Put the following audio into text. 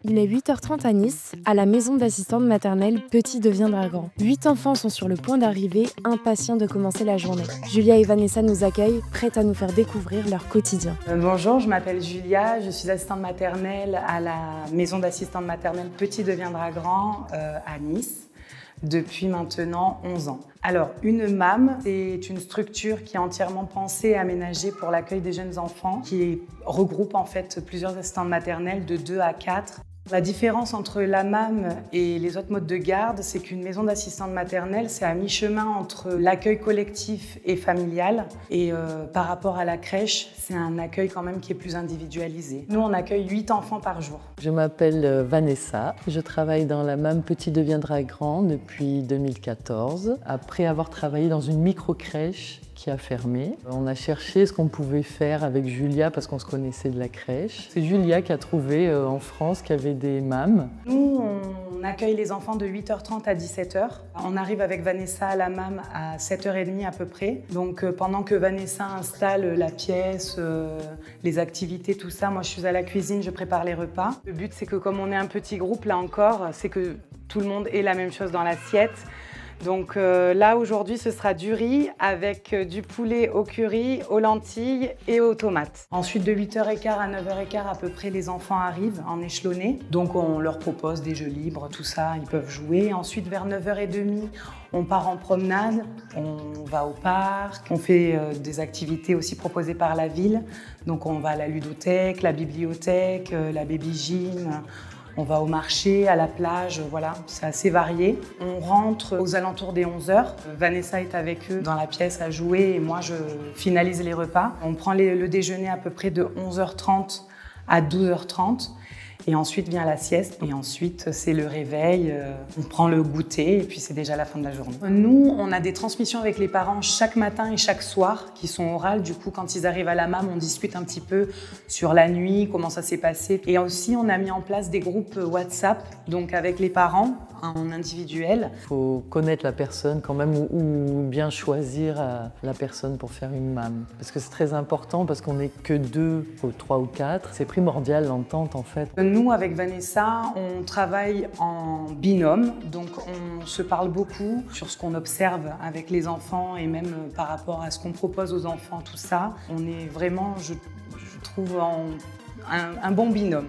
Il est 8h30 à Nice, à la maison d'assistante maternelle Petit deviendra grand. 8 enfants sont sur le point d'arriver, impatients de commencer la journée. Julia et Vanessa nous accueillent, prêtes à nous faire découvrir leur quotidien. Bonjour, je m'appelle Julia, je suis assistante maternelle à la maison d'assistante maternelle Petit deviendra grand à Nice depuis maintenant 11 ans. Alors, une MAM, c'est une structure qui est entièrement pensée et aménagée pour l'accueil des jeunes enfants, qui regroupe en fait plusieurs assistantes maternelles de 2 à 4. La différence entre la MAM et les autres modes de garde, c'est qu'une maison d'assistante maternelle, c'est à mi-chemin entre l'accueil collectif et familial. Et par rapport à la crèche, c'est un accueil quand même qui est plus individualisé. Nous, on accueille 8 enfants par jour. Je m'appelle Vanessa, je travaille dans la MAM Petit deviendra grand depuis 2014. Après avoir travaillé dans une micro-crèche qui a fermé, on a cherché ce qu'on pouvait faire avec Julia parce qu'on se connaissait de la crèche. C'est Julia qui a trouvé en France qu'il y avait des MAM. Nous, on accueille les enfants de 8h30 à 17h. On arrive avec Vanessa à la MAM à 7h30 à peu près. Donc pendant que Vanessa installe la pièce, les activités, tout ça, moi je suis à la cuisine, je prépare les repas. Le but c'est que comme on est un petit groupe là encore, c'est que tout le monde ait la même chose dans l'assiette. Donc là aujourd'hui ce sera du riz avec du poulet au curry, aux lentilles et aux tomates. Ensuite de 8h15 à 9h15 à peu près les enfants arrivent en échelonné. Donc on leur propose des jeux libres, tout ça, ils peuvent jouer. Ensuite vers 9h30 on part en promenade, on va au parc, on fait des activités aussi proposées par la ville. Donc on va à la ludothèque, la bibliothèque, la baby gym. On va au marché, à la plage, voilà, c'est assez varié. On rentre aux alentours des 11h. Vanessa est avec eux dans la pièce à jouer et moi je finalise les repas. On prend le déjeuner à peu près de 11h30 à 12h30. Et ensuite vient la sieste et ensuite c'est le réveil, on prend le goûter et puis c'est déjà la fin de la journée. Nous, on a des transmissions avec les parents chaque matin et chaque soir qui sont orales. Du coup, quand ils arrivent à la MAM, on discute un petit peu sur la nuit, comment ça s'est passé. Et aussi, on a mis en place des groupes WhatsApp, donc avec les parents en individuel. Il faut connaître la personne quand même ou bien choisir la personne pour faire une MAM. Parce que c'est très important parce qu'on n'est que 2 ou 3 ou 4. C'est primordial l'entente en fait. Nous, avec Vanessa, on travaille en binôme, donc on se parle beaucoup sur ce qu'on observe avec les enfants et même par rapport à ce qu'on propose aux enfants, tout ça. On est vraiment, je trouve, un bon binôme.